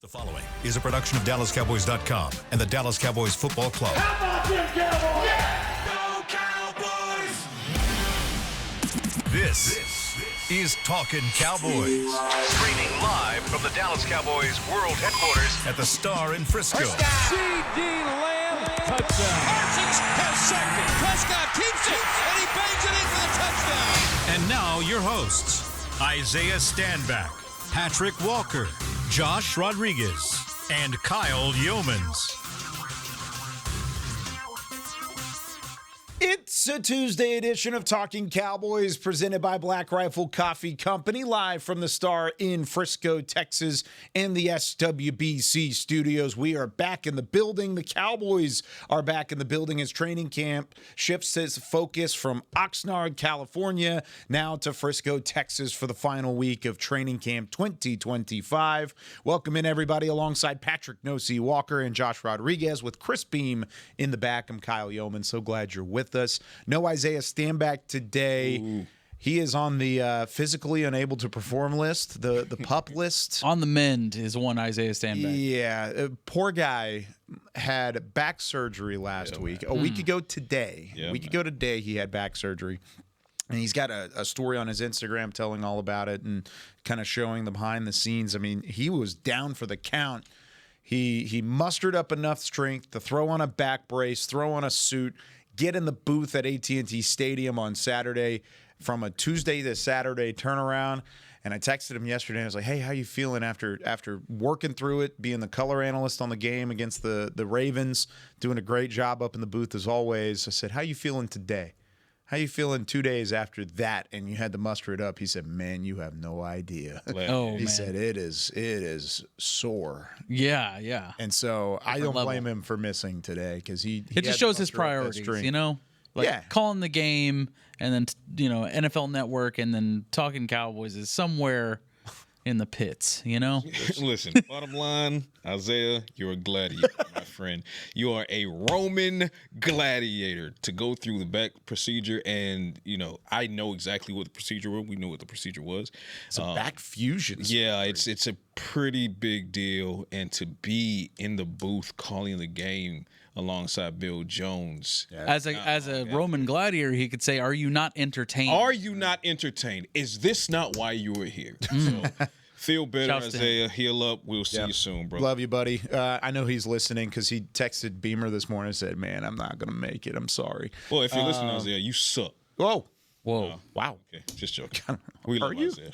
The following is a production of DallasCowboys.com and the Dallas Cowboys Football Club. How about them Cowboys? Go Cowboys! This is Talkin Cowboys. Streaming live from the Dallas Cowboys World Headquarters at the Star in Frisco. C.D. Lamb, touchdown. Parsons has sacked it. Prescott keeps it, and he bangs it in for the touchdown. And now your hosts, Isaiah Stanback, Patrik Walker, Josh Rodriguez, and Kyle Youmans. It's a Tuesday edition of Talkin Cowboys presented by Black Rifle Coffee Company, live from the Star in Frisco, Texas, and the SWBC studios. We are back in the building. The Cowboys are back in the building as training camp shifts its focus from Oxnard, California, now to Frisco, Texas for the final week of training camp 2025. Welcome in, everybody, alongside Patrik Walker and Josh Rodriguez with Chris Beam in the back. I'm Kyle Youmans. So glad you're with us. No Isaiah Stanback today. Ooh. He is on the physically unable to perform list, the PUP list. On the mend is one Isaiah Stanback. Yeah, poor guy had back surgery last week. A week ago today. He had back surgery. And he's got a story on his Instagram telling all about it and kind of showing the behind the scenes. I mean, he was down for the count. He mustered up enough strength to throw on a back brace, throw on a suit, get in the booth at AT&T Stadium on Saturday from a Tuesday to Saturday turnaround. And I texted him yesterday. And I was like, hey, how you feeling after working through it, being the color analyst on the game against the Ravens, doing a great job up in the booth as always. I said, how you feeling today? How you feeling 2 days after that? And you had to muster it up. He said, man, you have no idea. He said, it is sore. Yeah. And so I don't blame him for missing today because he just shows his priorities, calling the game and then, NFL Network and then Talkin Cowboys is somewhere in the pits, Listen, bottom line, Isaiah, you're a gladiator, my friend. You are a Roman gladiator to go through the back procedure. And, I know exactly what the procedure was. We knew what the procedure was. It's a back fusion. Yeah, it's a pretty big deal. And to be in the booth calling the game alongside Bill Jones. Yeah. As a Roman gladiator, he could say, are you not entertained? Are you not entertained? Is this not why you were here? So feel better, Isaiah. Heal up. We'll see you soon, bro. Love you, buddy. I know he's listening because he texted Beamer this morning and said, man, I'm not going to make it. I'm sorry. Well, if you're listening, Isaiah, you suck. Whoa. Wow. Okay, just joking. We love Isaiah.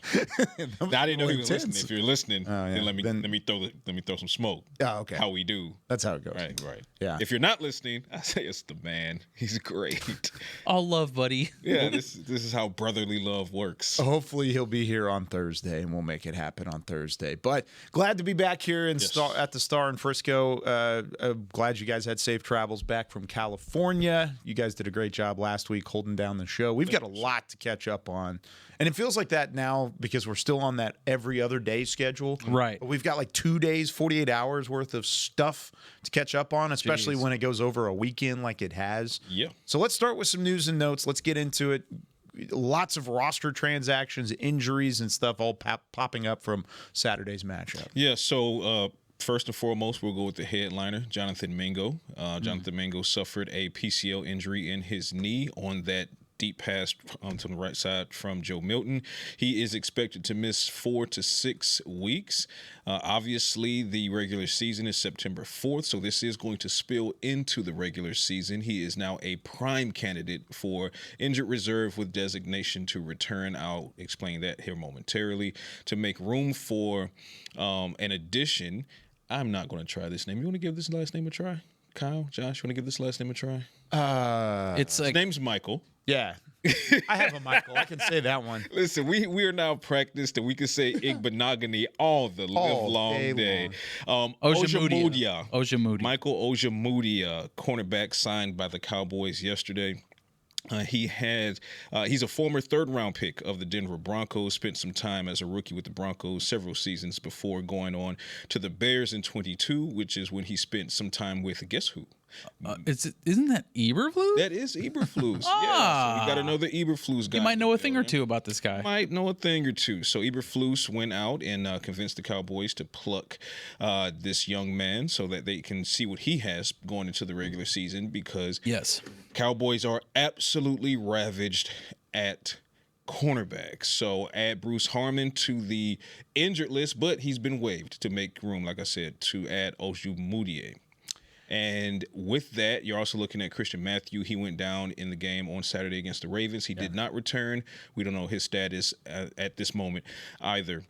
I didn't know he was listening. If you're listening, then let me throw some smoke. Oh, okay. How we do. That's how it goes. Right. Yeah. If you're not listening, Isaiah's the man. He's great. All love, buddy. Yeah, this is how brotherly love works. Hopefully he'll be here on Thursday, and we'll make it happen on Thursday. But glad to be back here at the Star in Frisco. Glad you guys had safe travels back from California. You guys did a great job last week holding down the show. We've got a lot to catch up on. And it feels like that now because we're still on that every other day schedule. Right. But we've got like 2 days, 48 hours worth of stuff to catch up on, especially when it goes over a weekend like it has. Yeah. So let's start with some news and notes. Let's get into it. Lots of roster transactions, injuries, and stuff all popping up from Saturday's matchup. Yeah, so first and foremost, we'll go with the headliner, Jonathan Mingo. Jonathan Mingo suffered a PCL injury in his knee on that deep pass to the right side from Joe Milton. He is expected to miss 4 to 6 weeks. Obviously, the regular season is September 4th, so this is going to spill into the regular season. He is now a prime candidate for injured reserve with designation to return. I'll explain that here momentarily. To make room for an addition, I'm not going to try this name. You want to give this last name a try? Kyle, Josh, you want to give this last name a try? His name's Michael. Yeah. I have a Michael. I can say that one. Listen, we are now practiced that we can say Igbenogany all the live-long day. Ojemudia. Michael Ojemudia, cornerback signed by the Cowboys yesterday. He's a former third-round pick of the Denver Broncos, spent some time as a rookie with the Broncos several seasons before going on to the Bears in 22, which is when he spent some time with, guess who? Isn't that Eberflus? That is Eberflus. Yeah, so we got another Eberflus guy. You might know a thing or two about this guy. Might know a thing or two. So Eberflus went out and convinced the Cowboys to pluck this young man so that they can see what he has going into the regular season, because Cowboys are absolutely ravaged at cornerback. So add Bruce Harmon to the injured list, but he's been waived to make room, like I said, to add Ojemudia. And with that, you're also looking at Christian Matthew. He went down in the game on Saturday against the Ravens. He did not return. We don't know his status at this moment either.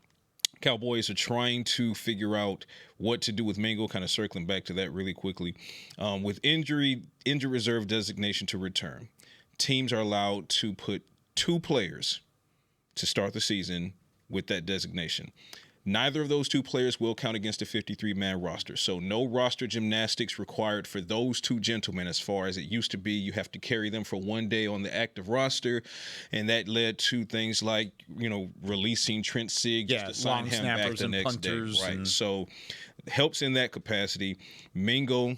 Cowboys are trying to figure out what to do with Mingo, kind of circling back to that really quickly. With injury reserve designation to return, teams are allowed to put 2 players to start the season with that designation. Neither of those 2 players will count against a 53-man roster. So no roster gymnastics required for those 2 gentlemen, as far as it used to be. You have to carry them for 1 day on the active roster. And that led to things like, releasing Trent Sieg to sign him back the next day. Right. So helps in that capacity. Mingo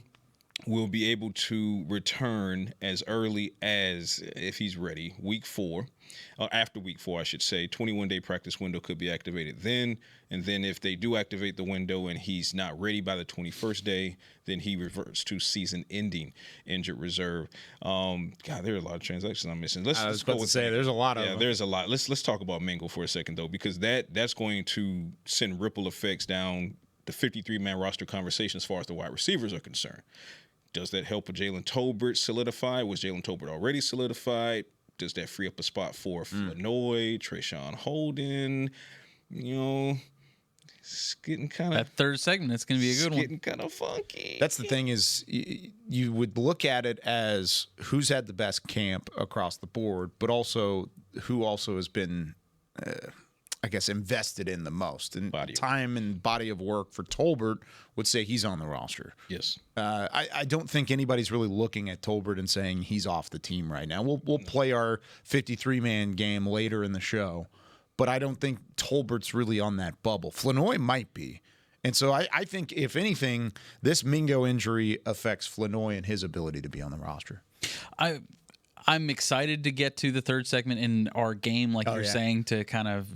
will be able to return as early as, if he's ready, week 4. After week 4, I should say. 21-day practice window could be activated then. And then if they do activate the window and he's not ready by the 21st day, then he reverts to season-ending injured reserve. God, there are a lot of transactions I'm missing. I was about to say, there's a lot of them. There's a lot. Let's talk about Mingo for a second, though, because that's going to send ripple effects down the 53-man roster conversation as far as the wide receivers are concerned. Does that help with Jalen Tolbert solidify? Was Jalen Tolbert already solidified? Does that free up a spot for Flanoy, Trayshawn Holden? It's getting kind of... That third segment, it's going to be a good one. Getting kind of funky. That's the thing is, you would look at it as who's had the best camp across the board, but also who also has been, I guess, invested in the most. And time and body of work for Tolbert would say he's on the roster. Yes. I don't think anybody's really looking at Tolbert and saying he's off the team right now. We'll play our 53-man game later in the show, but I don't think Tolbert's really on that bubble. Flanoy might be. And so I think, if anything, this Mingo injury affects Flanoy and his ability to be on the roster. I'm excited to get to the third segment in our game, like you're saying, to kind of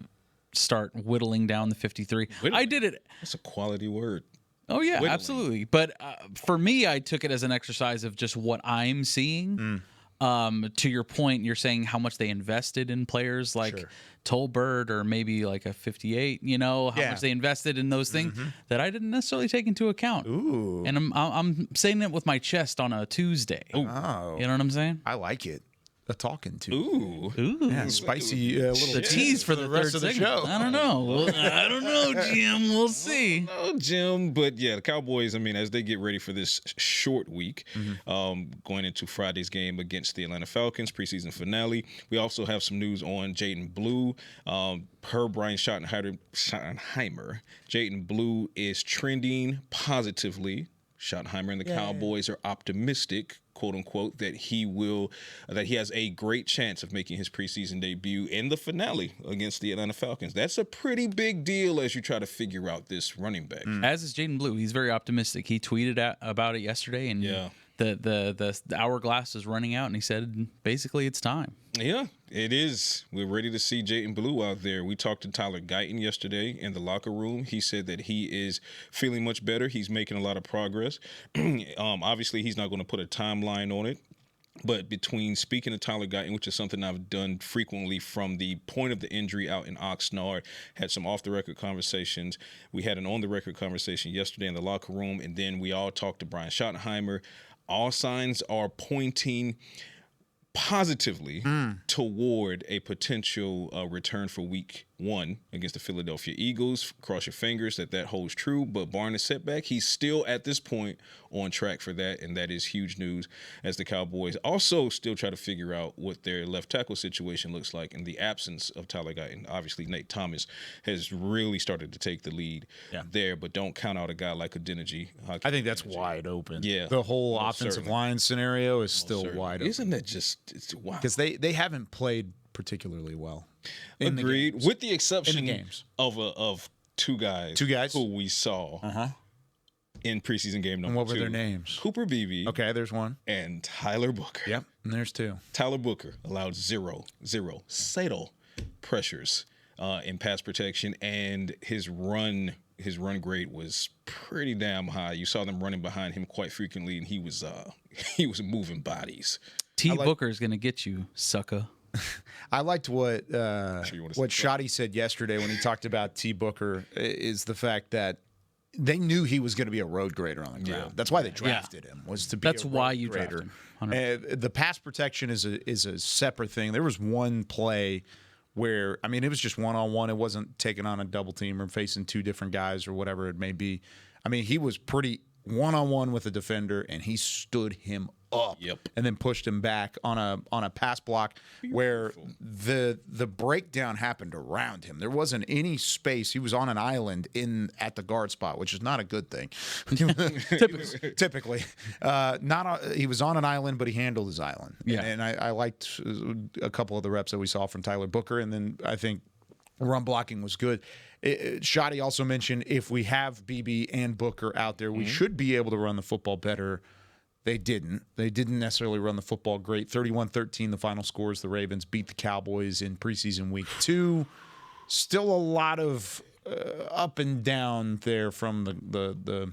start whittling down the 53. I did it. That's a quality word. Oh, yeah, whittling. Absolutely. But for me, I took it as an exercise of just what I'm seeing. To your point, you're saying how much they invested in players like Tolbert or maybe like a 58, how much they invested in those things that I didn't necessarily take into account. Ooh. And I'm saying it with my chest on a Tuesday. Oh. You know what I'm saying? I like it. A talking to. Ooh. Yeah, spicy little the tease for the rest of the show. I don't know. I don't know, Jim. We'll see. No, Jim. But yeah, the Cowboys, as they get ready for this short week, going into Friday's game against the Atlanta Falcons, preseason finale, we also have some news on Jaden Blue. Per Brian Schottenheimer, Jaden Blue is trending positively. Schottenheimer and the Cowboys are optimistic, quote unquote, that he has a great chance of making his preseason debut in the finale against the Atlanta Falcons. That's a pretty big deal as you try to figure out this running back. As is Jaden Blue. He's very optimistic. He tweeted about it yesterday, and the hourglass is running out, and he said basically it's time. Yeah, it is. We're ready to see Jaden Blue out there. We talked to Tyler Guyton yesterday in the locker room. He said that he is feeling much better. He's making a lot of progress. Obviously, he's not going to put a timeline on it. But between speaking to Tyler Guyton, which is something I've done frequently from the point of the injury out in Oxnard, had some off-the-record conversations. We had an on-the-record conversation yesterday in the locker room, and then we all talked to Brian Schottenheimer. All signs are pointing positively toward a potential return for week 1 against the Philadelphia Eagles. Cross your fingers that holds true, but barring a setback, he's still at this point on track for that, and that is huge news as the Cowboys also still try to figure out what their left tackle situation looks like in the absence of Tyler Guyton. Obviously, Nate Thomas has really started to take the lead there, but don't count out a guy like Adeniji. I think that's wide open. Yeah. The whole offensive line scenario is still wide open. Isn't that just wow? Because they haven't played particularly well. Agreed. With the exception of two guys who we saw in preseason game number 2. And what were their names? Cooper Beebe. Okay, there's one. And Tyler Booker. Yep, and there's 2. Tyler Booker allowed 0 fatal pressures in pass protection, and his run grade was pretty damn high. You saw them running behind him quite frequently, and he was moving bodies. Booker is going to get you, sucker. I liked what Shotty said yesterday when he talked about T. Booker is the fact that they knew he was going to be a road grader on the ground. Yeah. That's why they drafted him, was to be That's a road why you grader. drafted him. The pass protection is a separate thing. There was one play where, I mean, it was just one-on-one. It wasn't taking on a double team or facing 2 different guys or whatever it may be. I mean, he was pretty one-on-one with a defender, and he stood him up and then pushed him back on a pass block where the breakdown happened around him. There wasn't any space. He was on an island at the guard spot, which is not a good thing. Typically. He was on an island, but he handled his island. Yeah. And I liked a couple of the reps that we saw from Tyler Booker, and then I think run blocking was good. Shotty also mentioned if we have BB and Booker out there, we should be able to run the football better. They didn't. They didn't necessarily run the football great. 31-13, the final scores. The Ravens beat the Cowboys in preseason week 2. Still a lot of up and down there from the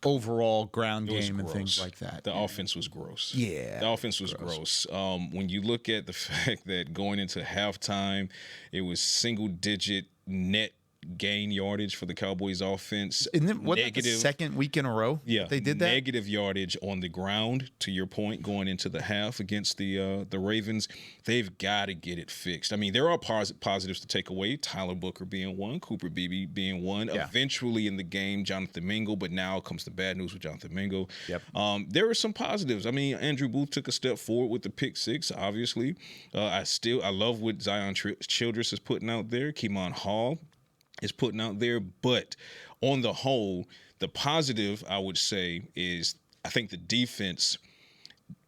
overall ground game and things like that. The offense was gross. Yeah. The offense was gross. When you look at the fact that going into halftime, it was single-digit net gain yardage for the Cowboys offense. Isn't it the second week in a row they did that? Negative yardage on the ground, to your point, going into the half against the Ravens. They've got to get it fixed. I mean, there are positives to take away. Tyler Booker being one, Cooper Beebe being one. Yeah. Eventually in the game, Jonathan Mingo, but now comes the bad news with Jonathan Mingo. Yep. There are some positives. I mean, Andrew Booth took a step forward with the pick 6, obviously. I love what Zion Childress is putting out there. Keemon Hall is putting out there. But on the whole, the positive, I would say, is I think the defense,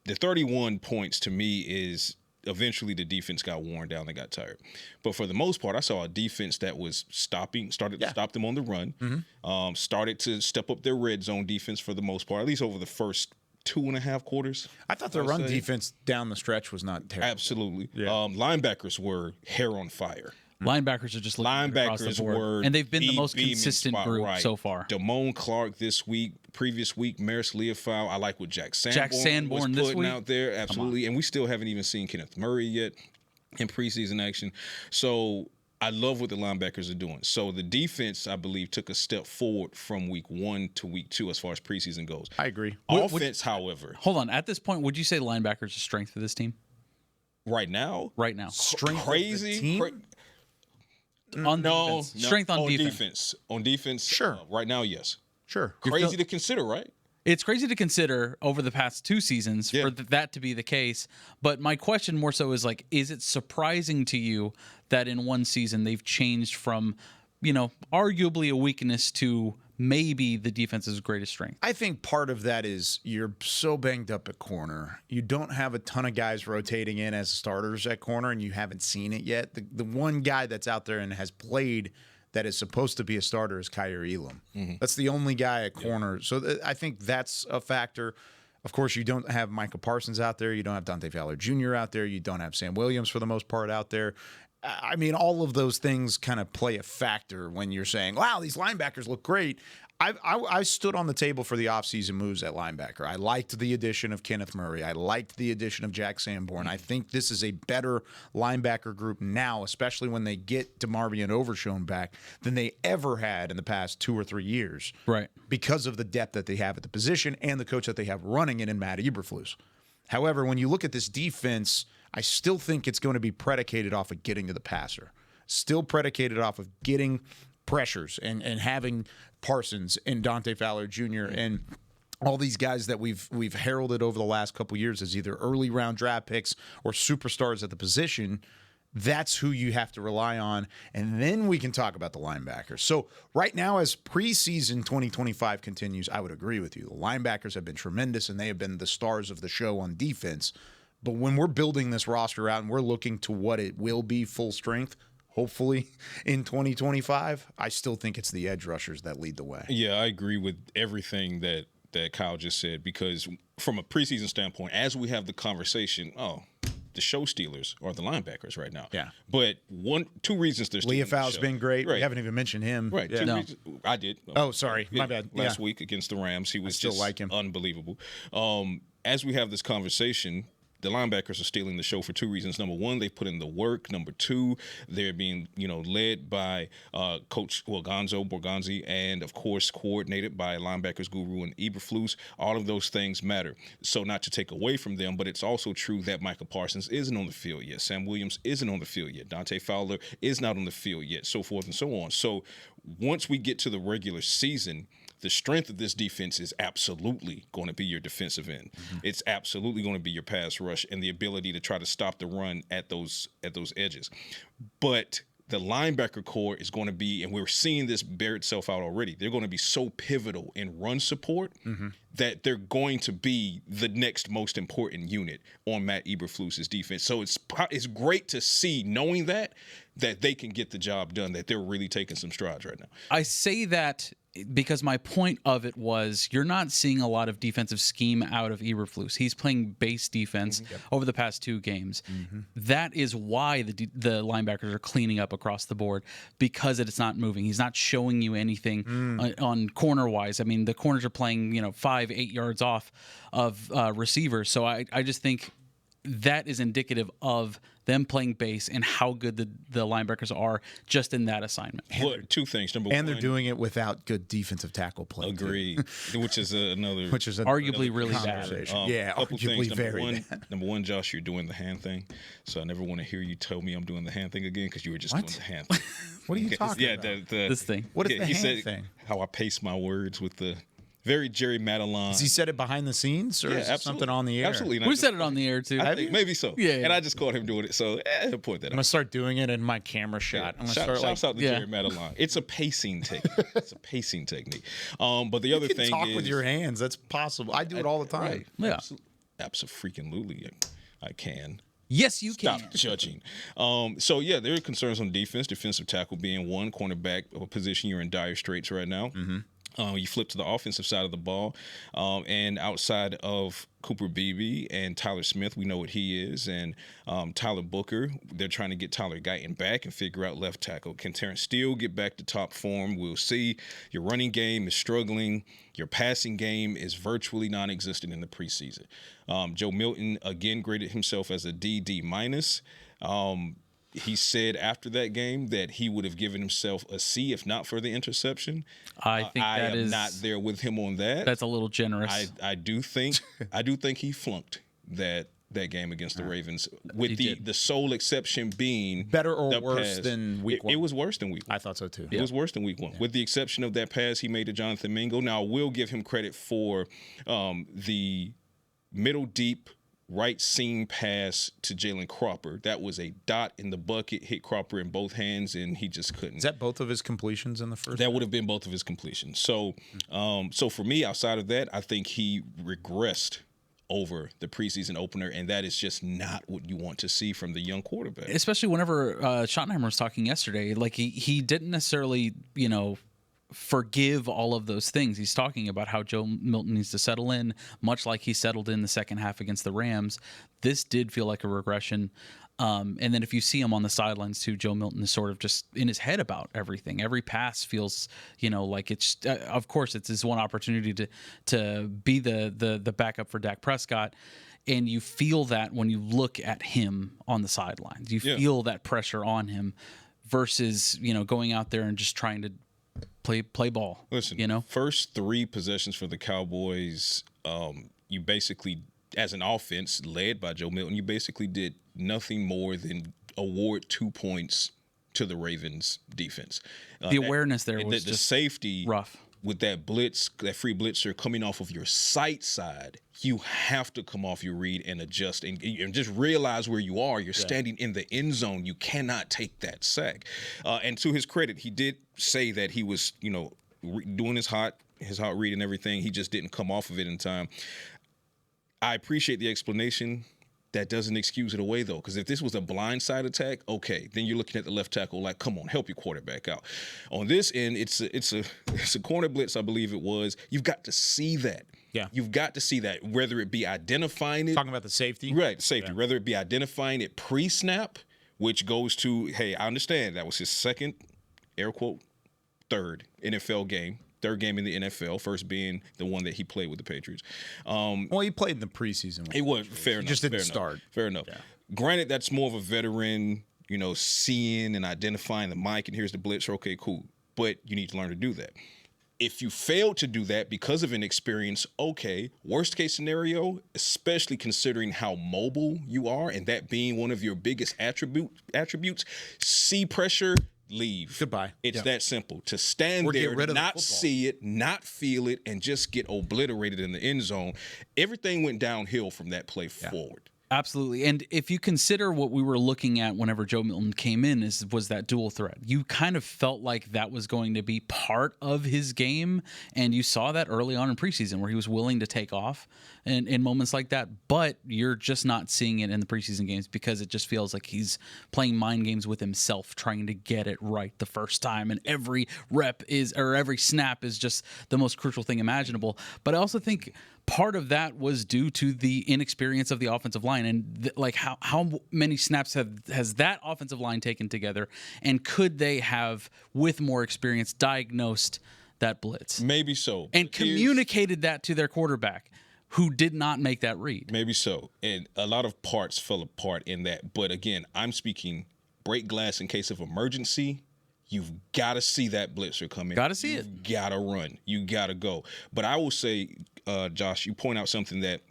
the 31 points to me is eventually the defense got worn down. They got tired. But for the most part, I saw a defense that was started to stop them on the run, started to step up their red zone defense for the most part, at least over the first 2.5 quarters. I thought the run defense down the stretch was not terrible. Absolutely. Yeah. Linebackers were hair on fire. Linebackers are just looking across the board, and they've been the most consistent group so far. Damone Clark this week, previous week, Maris Leofau. I like what Jack Sanborn was putting out there. Absolutely, and we still haven't even seen Kenneth Murray yet in preseason action. So I love what the linebackers are doing. So the defense, I believe, took a step forward from week 1 to week 2 as far as preseason goes. I agree. Offense, however. Hold on. At this point, would you say linebackers are strength for this team? Right now? Right now. Strength crazy? of the team? Strength on defense. On defense, sure. Right now, yes. Sure. Crazy to consider, right? It's crazy to consider over the past 2 seasons for that to be the case. But my question more so is is it surprising to you that in one season they've changed from, arguably a weakness to maybe the defense's greatest strength? I think part of that is you're so banged up at corner. You don't have a ton of guys rotating in as starters at corner, and you haven't seen it yet. The one guy that's out there and has played that is supposed to be a starter is Kyer Elam. Mm-hmm. That's the only guy at corner. Yeah. So I think that's a factor. Of course, you don't have Micah Parsons out there. You don't have Dante Fowler Jr. out there. You don't have Sam Williams for the most part out there. I mean, all of those things kind of play a factor when you're saying, wow, these linebackers look great. I stood on the table for the offseason moves at linebacker. I liked the addition of Kenneth Murray. I liked the addition of Jack Sanborn. I think this is a better linebacker group now, especially when they get DeMarvion Overshown back, than they ever had in the past 2 or 3 years. Right. Because of the depth that they have at the position and the coach that they have running it in Matt Eberflus. However, when you look at this defense, I still think it's going to be predicated off of getting to the passer. Still predicated off of getting pressures and having Parsons and Dante Fowler Jr. and all these guys that we've heralded over the last couple of years as either early round draft picks or superstars at the position. That's who you have to rely on, and then we can talk about the linebackers. So right now, as preseason 2025 continues, I would agree with you. The linebackers have been tremendous, and they have been the stars of the show on defense. But when we're building this roster out and we're looking to what it will be full strength, hopefully in 2025, I still think it's the edge rushers that lead the way. Yeah, I agree with everything that Kyle just said, because from a preseason standpoint, as we have the conversation, the show stealers are the linebackers right now. Yeah. But two reasons they're stealing Leofau's been great. Right. We haven't even mentioned him. Right. Yeah. Two reasons. I did. Oh, sorry. My bad. Last week against the Rams, he was still just like him. unbelievable. As we have this conversation, the linebackers are stealing the show for two reasons. Number one, they put in the work. Number two, they're being, led by Coach Gonzo Borgonzi, and of course coordinated by linebackers guru and Eberflus. All of those things matter. So not to take away from them, but it's also true that Micah Parsons isn't on the field yet. Sam Williams isn't on the field yet. Dante Fowler is not on the field yet. So forth and so on. So once we get to the regular season, the strength of this defense is absolutely going to be your defensive end. Mm-hmm. It's absolutely going to be your pass rush and the ability to try to stop the run at those edges. But the linebacker core is going to be, and we're seeing this bear itself out already, they're going to be so pivotal in run support that they're going to be the next most important unit on Matt Eberflus's defense. So it's great to see, knowing that they can get the job done, that they're really taking some strides right now. I say that because my point of it was you're not seeing a lot of defensive scheme out of Eberflus. He's playing base defense over the past 2 games. That is why the linebackers are cleaning up across the board, because it's not moving. He's not showing you anything on corner-wise. I mean, the corners are playing 5-8 yards off of receivers. So I just think that is indicative of them playing base and how good the linebackers are just in that assignment. Well, 2 things. Number one, they're doing it without good defensive tackle play. Agreed. Which is arguably really bad. Arguably very bad. Number one, Josh, you're doing the hand thing, so I never want to hear you tell me I'm doing the hand thing again, because you were just doing the hand thing. What are you talking about? This thing. What is the he hand said thing? How I pace my words with the very Jerry Madeline. Has he said it behind the scenes, or is it something on the air? Absolutely. We said it on the air too. I think maybe so. Yeah. And I just caught him doing it, so he'll point that out. I'm gonna start doing it in my camera shot. I'm gonna start Shouts out to Jerry Madeline. It's a pacing technique. But the other thing talk is with your hands. That's possible. I do it all the time. Yeah. Absolutely, I can. Yes, you can. Stop judging. There are concerns on defense. Defensive tackle being one, cornerback a position you're in dire straits right now. Mm-hmm. You flip to the offensive side of the ball, and outside of Cooper Beebe and Tyler Smith, we know what he is, and Tyler Booker, they're trying to get Tyler Guyton back and figure out left tackle. Can Terrence Steele get back to top form? We'll see. Your running game is struggling. Your passing game is virtually non-existent in the preseason. Joe Milton, again, graded himself as a D minus. He said after that game that he would have given himself a C if not for the interception. I think I am not there with him on that. That's a little generous. I do think he flunked that game against the Ravens, with the sole exception being better or worse than week 1. It was worse than week 1. I thought so too. It was worse than week 1, with the exception of that pass he made to Jonathan Mingo. Now I will give him credit for the middle deep right seam pass to Jalen Cropper. That was a dot in the bucket, hit Cropper in both hands, and he just couldn't. Is that both of his completions in the first? That would have been both of his completions. So for me, outside of that, I think he regressed over the preseason opener, and that is just not what you want to see from the young quarterback. Especially whenever Schottenheimer was talking yesterday, like he didn't necessarily, forgive all of those things. He's talking about how Joe Milton needs to settle in, much like he settled in the second half against the Rams. This did feel like a regression. And then if you see him on the sidelines too, Joe Milton is sort of just in his head about everything. Every pass feels, like it's, of course, it's his one opportunity to be the backup for Dak Prescott. And you feel that when you look at him on the sidelines. You feel that pressure on him versus, going out there and just trying to play ball. Listen, first 3 possessions for the Cowboys, you basically, as an offense led by Joe Milton, you basically did nothing more than award 2 points to the Ravens defense. The awareness there was the just safety rough. With that blitz, that free blitzer coming off of your sight side, you have to come off your read and adjust and just realize where you are. You're standing in the end zone. You cannot take that sack. And to his credit, he did say that he was, doing his hot read and everything. He just didn't come off of it in time. I appreciate the explanation. that doesn't excuse it away, though, because if this was a blindside attack, okay, then you're looking at the left tackle like, come on, help your quarterback out. On this end, it's a corner blitz, I believe it was. You've got to see that. Yeah. You've got to see that, whether it be identifying it. Talking about the safety? Right, safety. Yeah. Whether it be identifying it pre-snap, which goes to, hey, I understand that was his second, air quote, third NFL game. Third game in the NFL, first being the one that he played with the Patriots. Well, he played in the preseason. It was fair enough. He just didn't start. Fair enough. Yeah. Granted, that's more of a veteran, seeing and identifying the mic, and here's the blitz. Okay, cool. But you need to learn to do that. If you fail to do that because of inexperience, okay, worst case scenario, especially considering how mobile you are and that being one of your biggest attributes, see pressure, leave. Goodbye. It's that simple. To stand there, not see it, not feel it, and just get obliterated in the end zone. Everything went downhill from that play forward. Absolutely. And if you consider what we were looking at whenever Joe Milton came in was that dual threat. You kind of felt like that was going to be part of his game, and you saw that early on in preseason where he was willing to take off in moments like that, but you're just not seeing it in the preseason games because it just feels like he's playing mind games with himself, trying to get it right the first time, and every every snap is just the most crucial thing imaginable. But I also think part of that was due to the inexperience of the offensive line, and how many snaps has that offensive line taken together, and could they have, with more experience, diagnosed that blitz? Maybe so. And communicated that to their quarterback, who did not make that read. Maybe so. And a lot of parts fell apart in that. But again, I'm speaking break glass in case of emergency. You've got to see that blitzer come in. Got to see it. You've got to run. You got to go. But I will say, Josh, you point out something that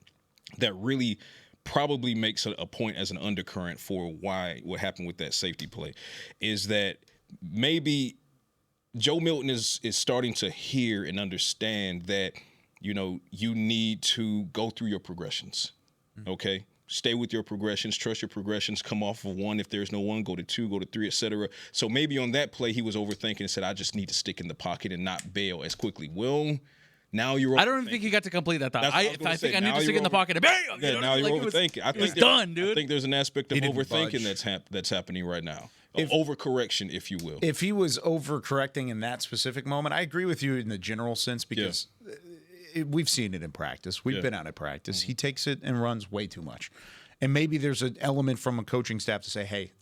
really probably makes a point as an undercurrent for what happened with that safety play, is that maybe Joe Milton is starting to hear and understand that, you need to go through your progressions, okay? Stay with your progressions, trust your progressions, come off of one. If there's no one, go to two, go to three, etc. So maybe on that play, he was overthinking and said, I just need to stick in the pocket and not bail as quickly. Well, now you're I don't think he got to complete that thought. I think I need to stick in the pocket and bam! Yeah, now you're overthinking. I think it's done, dude. I think there's an aspect of overthinking that's happening right now. Overcorrection, if you will. If he was overcorrecting in that specific moment, I agree with you in the general sense because we've seen it in practice. We've been out at practice. Mm-hmm. He takes it and runs way too much. And maybe there's an element from a coaching staff to say, hey,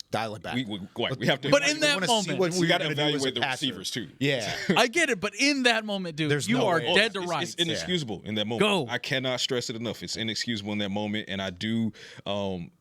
dial it back. We have to. But in that moment, we got to evaluate the receivers too. Yeah, I get it. But in that moment, dude, you are dead to rights. It's inexcusable in that moment. Go. I cannot stress it enough. It's inexcusable in that moment. And I do,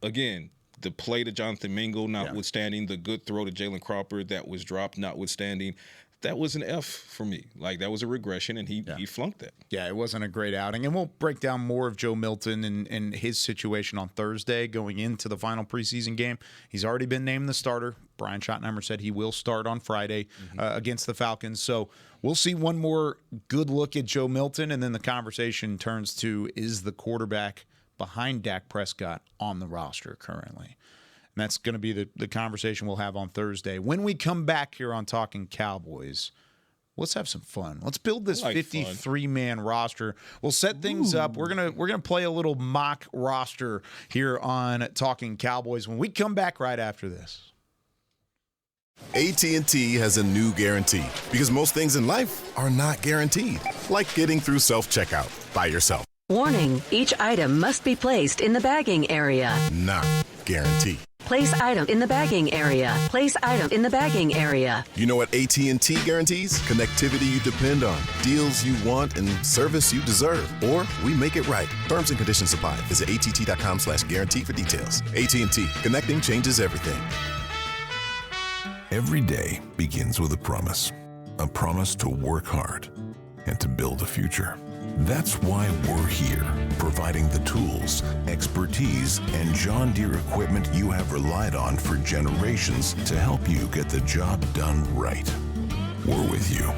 again, the play to Jonathan Mingo, notwithstanding, the good throw to Jalen Crawford that was dropped, notwithstanding. That was an F for me. That was a regression, and he flunked that. Yeah, it wasn't a great outing. And we'll break down more of Joe Milton and his situation on Thursday going into the final preseason game. He's already been named the starter. Brian Schottenheimer said he will start on Friday against the Falcons. So we'll see one more good look at Joe Milton, and then the conversation turns to, is the quarterback behind Dak Prescott on the roster currently? And that's going to be the conversation we'll have on Thursday. When we come back here on Talkin Cowboys, let's have some fun. Let's build this 53-man roster. We'll set things up. We're gonna play a little mock roster here on Talkin Cowboys when we come back right after this. AT&T has a new guarantee because most things in life are not guaranteed, like getting through self-checkout by yourself. Warning, each item must be placed in the bagging area. Not guaranteed. Place item in the bagging area. Place item in the bagging area. You know what AT&T guarantees? Connectivity you depend on, deals you want, and service you deserve. Or we make it right. Terms and conditions apply. Visit att.com/guarantee for details. AT&T. Connecting changes everything. Every day begins with a promise to work hard and to build a future. That's why we're here, providing the tools, expertise, and John Deere equipment you have relied on for generations to help you get the job done right. We're with you.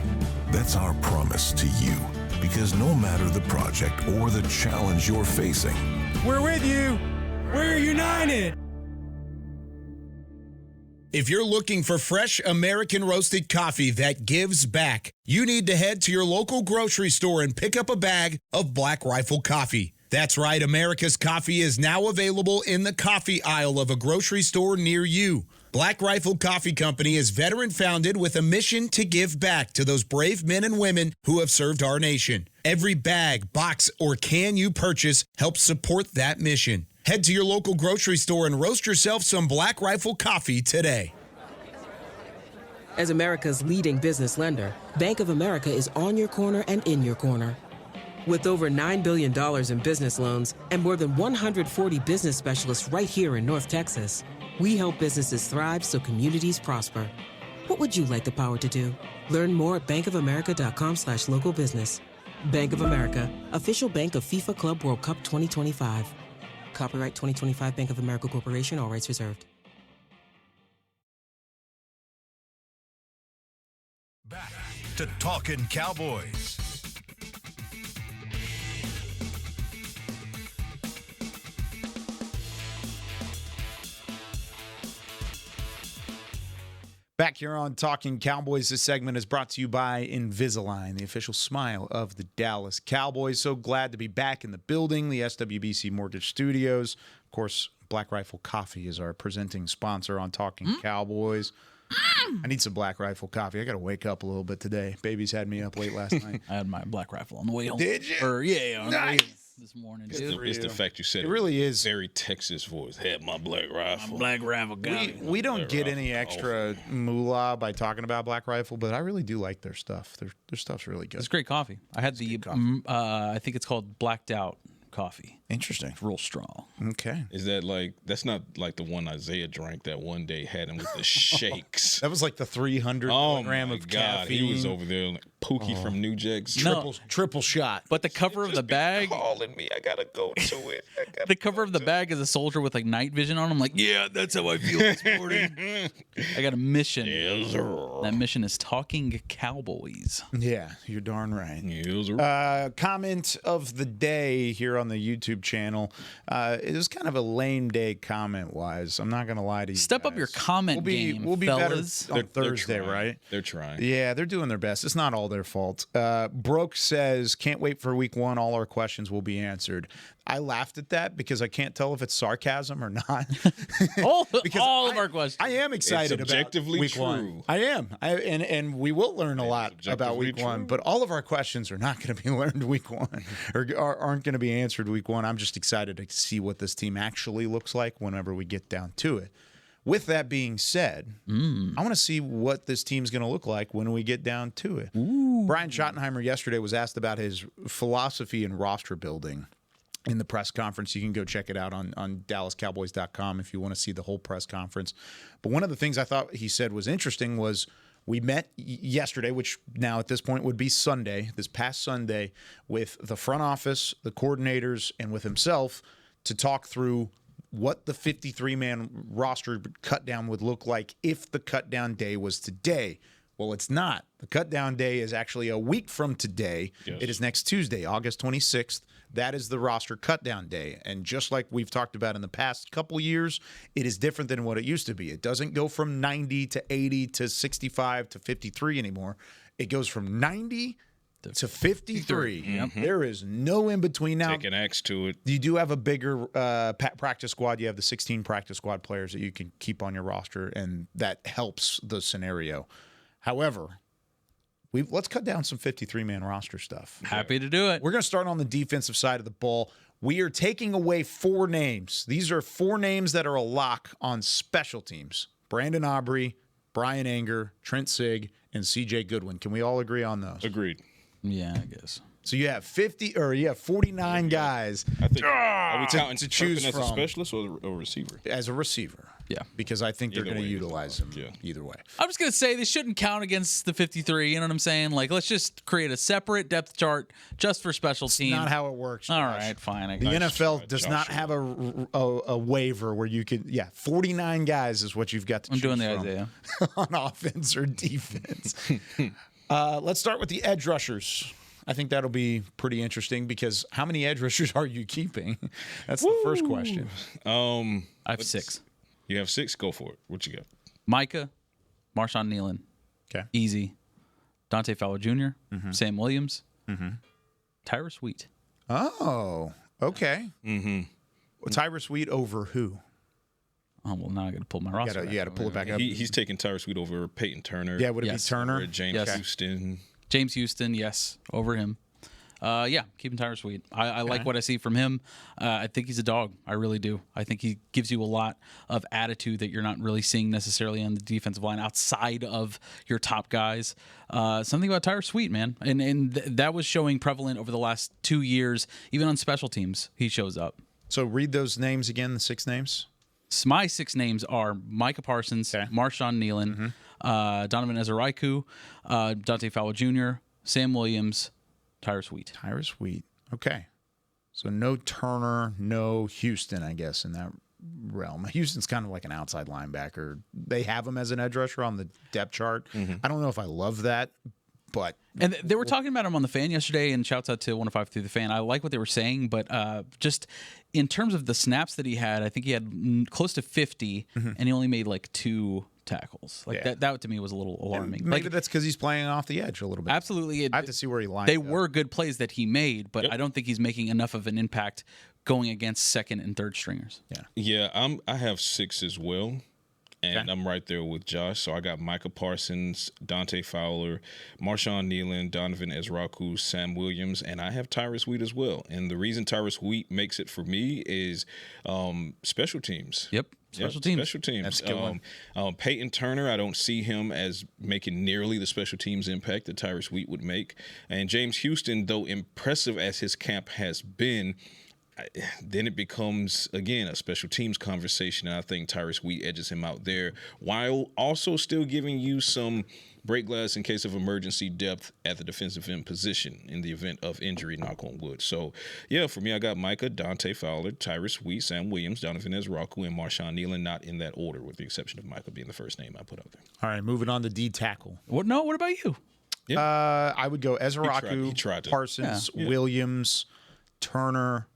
That's our promise to you, because no matter the project or the challenge you're facing, we're with you. We're united. If you're looking for fresh American roasted coffee that gives back, you need to head to your local grocery store and pick up a bag of Black Rifle coffee. That's right, America's Coffee is now available in the coffee aisle of a grocery store near you. Black Rifle Coffee Company is veteran-founded with a mission to give back to those brave men and women who have served our nation. Every bag, box, or can you purchase helps support that mission. Head to your local grocery store and roast yourself some Black Rifle coffee today. As America's leading business lender, Bank of America is on your corner and in your corner. With over $9 billion in business loans and more than 140 business specialists right here in North Texas, we help businesses thrive so communities prosper. What would you like the power to do? Learn more at bankofamerica.com/local business. Bank of America, official bank of FIFA Club World Cup 2025. Copyright 2025 Bank of America Corporation, all rights reserved. Back to Talkin Cowboys. Back here on Talking Cowboys, this segment is brought to you by Invisalign, the official smile of the Dallas Cowboys. So glad to be back in the building, the SWBC Mortgage Studios. Of course, Black Rifle Coffee is our presenting sponsor on Talking Cowboys. I need some Black Rifle coffee. I got to wake up a little bit today. Baby's had me up late last night. I had my Black Rifle on the way home. Did you? On the way Nice. this morning. It's the fact you said it really is very Texas voice. Had my Black Rifle. My Black Rifle coffee. We don't get Rifle. any extra moolah by talking about Black Rifle, but I really do like their stuff. Their stuff's really good. It's great coffee. I had I think it's called Blacked Out coffee. Interesting. It's real strong. Okay. Is that like, that's not like the one Isaiah drank that one day, had him with the shakes. That was like the 300 milligram of caffeine. He was over there like Pookie from New Jacks. Triple shot. But the cover of the bag, calling me. I gotta go to it. the cover of the bag is a soldier with like night vision on. I'm like, yeah, that's how I feel this morning. I got a mission. Yes, sir. That mission is Talking Cowboys. Yeah, you're darn right. Yes, sir. Comment of the day here on the YouTube channel. It was kind of a lame day comment-wise. I'm not going to lie to you. Step guys. up your comment game, We'll be fellas. better on Thursday, trying. right? They're trying. Yeah, they're doing their best. It's not all their fault. Broke says, can't wait for week one. All our questions will be answered. I laughed at that because I can't tell if it's sarcasm or not. all of our questions. I am excited It's objectively about week true. one. I am. And we will learn a lot about week one. But all of our questions are not going to be learned week one or aren't going to be answered week one. I'm just excited to see what this team actually looks like whenever we get down to it. With that being said, I want to see what this team's going to look like when we get down to it. Brian Schottenheimer yesterday was asked about his philosophy in roster building in the press conference. You can go check it out on DallasCowboys.com if you want to see the whole press conference. But one of the things I thought he said was interesting was we met yesterday, which now at this point would be Sunday, this past Sunday, with the front office, the coordinators, and with himself to talk through what the 53-man roster cut down would look like if the cut down day was today. Well, it's not. The cut down day is actually a week from today. Yes. It is next Tuesday, August 26th. That is the roster cut down day. And just like we've talked about in the past couple years, it is different than what it used to be. It doesn't go from 90 to 80 to 65 to 53 anymore. It goes from 90 to 53. Mm-hmm. There is no in between now. Take an X to it. You do have a bigger practice squad. You have the 16 practice squad players that you can keep on your roster, and that helps the scenario. However, let's cut down some 53-man roster stuff. Happy to do it. We're going to start on the defensive side of the ball. We are taking away 4 names. These are 4 names that are a lock on special teams. Brandon Aubrey, Brian Anger, Trent Sig, and C.J. Goodwin. Can we all agree on those? Agreed. Yeah, I guess. So you have 49 guys I think, are we counting to choose as from. a specialist or a receiver? As a receiver. Yeah. Because I think they're going to utilize him either way. I'm just going to say they shouldn't count against the 53. You know what I'm saying? Like, let's just create a separate depth chart just for special teams. Not how it works. All right, fine. The NFL does not have a waiver where you could, 49 guys is what you've got to choose from. I'm doing the Isaiah. On offense or defense. Let's start with the edge rushers. I think that'll be pretty interesting because how many edge rushers are you keeping? That's the first question. I have 6. You have 6? Go for it. What you got? Micah, Marshawn Nealon. Okay. Easy. Dante Fowler Jr., Sam Williams, Tyrus Wheat. Oh, Okay. Mm-hmm. Tyrus Wheat over who? Oh, well, now I got to pull my roster. You got to pull it back up. He's taking Tyrus Wheat over Peyton Turner. Yeah, would it be Turner? Over James Houston. James Houston, yes, over him. Yeah, keeping Tyrus Wheat. I like what I see from him. I think he's a dog. I really do. I think he gives you a lot of attitude that you're not really seeing necessarily on the defensive line outside of your top guys. Something about Tyrus Wheat, man. And that was showing prevalent over the last 2 years. Even on special teams, he shows up. So read those names again, the 6 names. My 6 names are Micah Parsons, Marshawn Nealon, Donovan Ezeraiku, Dante Fowler Jr., Sam Williams, Tyrus Wheat. Tyrus Wheat. Okay. So no Turner, no Houston, I guess, in that realm. Houston's kind of like an outside linebacker. They have him as an edge rusher on the depth chart. I don't know if I love that, but... And they were talking about him on The Fan yesterday, and shouts out to 105 through The Fan. I like what they were saying, but just in terms of the snaps that he had, I think he had close to 50, and he only made like 2 tackles. Like that to me was a little alarming. Maybe that's because he's playing off the edge a little bit. Absolutely. I have to see where he lines They up. were good plays that he made, but I don't think he's making enough of an impact going against second and third stringers. Yeah, I have 6 as well. And I'm right there with Josh. So I got Micah Parsons, Dante Fowler, Marshawn Nealon, Donovan Ezraku, Sam Williams, and I have Tyrus Wheat as well. And the reason Tyrus Wheat makes it for me is special teams. Yep. Special teams. Special teams. That's a good one. Peyton Turner, I don't see him as making nearly the special teams impact that Tyrus Wheat would make. And James Houston, though impressive as his camp has been, then it becomes, again, a special teams conversation, and I think Tyrus Wheat edges him out there, while also still giving you some break glass in case of emergency depth at the defensive end position in the event of injury, knock on wood. So, yeah, for me, I got Micah, Dante Fowler, Tyrus Wheat, Sam Williams, Donovan Ezraku, and Marshawn Nealon, not in that order, with the exception of Micah being the first name I put out there. All right, moving on to D tackle. What about you? Yeah. I would go Ezraku, He tried to. Parsons, Williams, Turner,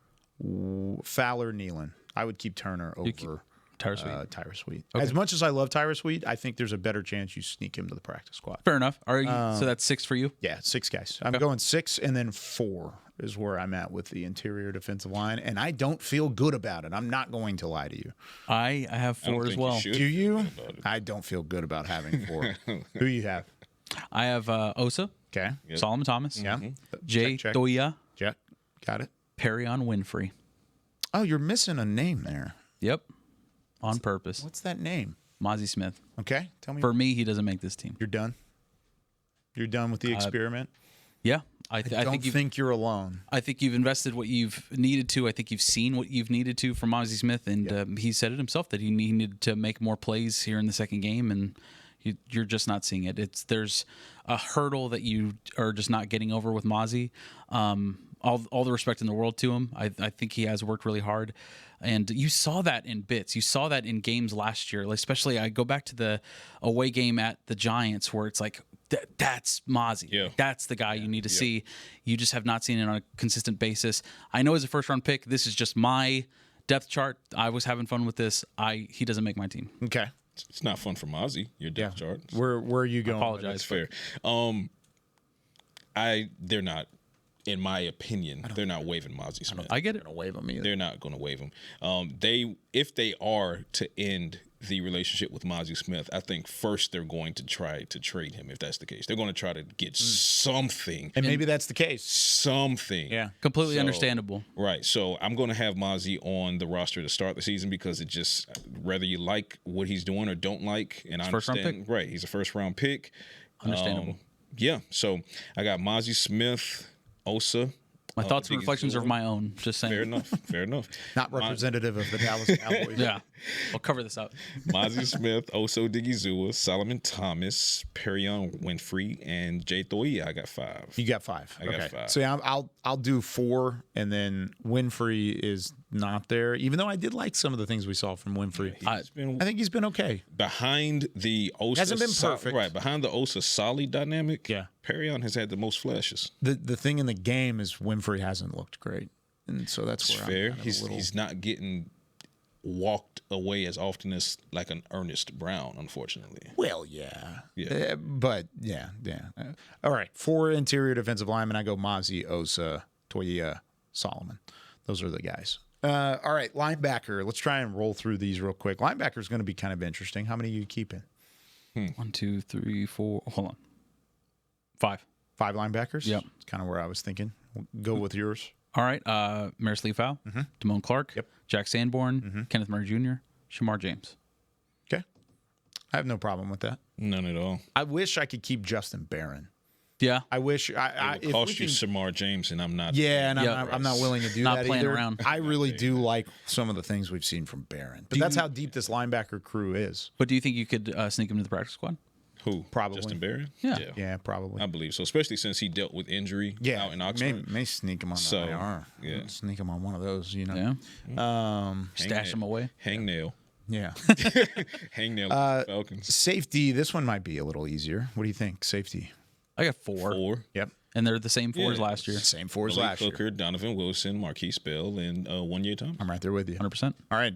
Fowler, Nealon. I would keep Turner over Tyrus Wheat. Tyrus Wheat. Okay. As much as I love Tyrus Wheat, I think there's a better chance you sneak him to the practice squad. Fair enough. Are you, so that's 6 for you? Yeah, 6 guys. I'm going 6 and then 4 is where I'm at with the interior defensive line, and I don't feel good about it. I'm not going to lie to you. I have 4 as well. Do you? I don't feel good about having 4. Who you have? I have Osa. Okay. Solomon Thomas. Yeah. Jay Doya. Check. Got it. Perrion Winfrey. Oh, you're missing a name there. Yep. On purpose. What's that name? Mozzie Smith. Okay. Tell me. For me, he doesn't make this team. You're done? You're done with the experiment? Yeah. I don't think you're alone. I think you've invested what you've needed to. I think you've seen what you've needed to from Mozzie Smith, and he said it himself that he needed to make more plays here in the second game, and you're just not seeing it. There's a hurdle that you are just not getting over with Mozzie. All the respect in the world to him. I think he has worked really hard. And you saw that in bits. You saw that in games last year. Especially, I go back to the away game at the Giants where it's like, that's Mozzie. Yeah. That's the guy you need to see. You just have not seen it on a consistent basis. I know as a first-round pick, this is just my depth chart. I was having fun with this. He doesn't make my team. Okay. It's not fun for Mozzie, your depth chart. Where are you going? I apologize. That's fair. They're not. In my opinion, they're not waiving Mozzie Smith. I get it. Going to waive him either. They're not going to waive him. If they are to end the relationship with Mozzie Smith, I think first they're going to try to trade him. If that's the case, they're going to try to get something. And maybe that's the case. Something. Yeah, completely understandable. Right. So I'm going to have Mozzie on the roster to start the season because it just, whether you like what he's doing or don't like, and I understand. First-round pick. Right. He's a first-round pick. Understandable. Yeah. So I got Mozzie Smith, Osa. My thoughts and reflections are of my own. Just saying. Fair enough. Fair enough. Not representative of the Dallas Cowboys. Yeah. I'll cover this up. Mozzie Smith, Oso Digizua, Solomon Thomas, Perrion Winfrey, and Jay Thoia. I got 5. You got 5. I got 5. So yeah, I'll do 4, and then Winfrey is not there. Even though I did like some of the things we saw from Winfrey, I think he's been okay. Behind the Osa, hasn't been perfect, right? Behind the Osa Solly dynamic, yeah. Perrion has had the most flashes. The thing in the game is Winfrey hasn't looked great, and so that's where fair. I'm kind of He's not getting walked away as often as like an Ernest Brown, unfortunately. Well, yeah. Yeah. But yeah. All right, 4 interior defensive linemen. I go Mozzie, Osa, Toya, Solomon. Those are the guys. All right, linebacker. Let's try and roll through these real quick. Linebacker is going to be kind of interesting. How many are you keeping? 1, 2, 3, 4. Hold on. 5. 5 linebackers? Yep. That's kind of where I was thinking. We'll go with yours. All right. Maris Leafau, Damone Clark, Jack Sanborn, Kenneth Murray Jr., Shamar James. Okay. I have no problem with that. None at all. I wish I could keep Justin Barron. Yeah. I wish It would cost you Shamar James, and I'm not. Yeah, and I'm not willing to do Not that playing either. around. I really do like some of the things we've seen from Barron. But that's how deep this linebacker crew is. But do you think you could sneak him to the practice squad? Who? Probably. Justin Barron? Yeah, probably. I believe so, especially since he dealt with injury out in Oxford. May sneak him on the IR. Yeah. Sneak him on one of those, you know. Yeah. Stash him away. Hang nail. Yeah. Hang nail with the Falcons. Safety, this one might be a little easier. What do you think? Safety. I got 4. 4. Yep. And they're the same 4 as last year. Same 4 as Malik last Hooker, year. Donovan Wilson, Marquise Bell, and 1 year Thomas. I'm right there with you. 100%. All right.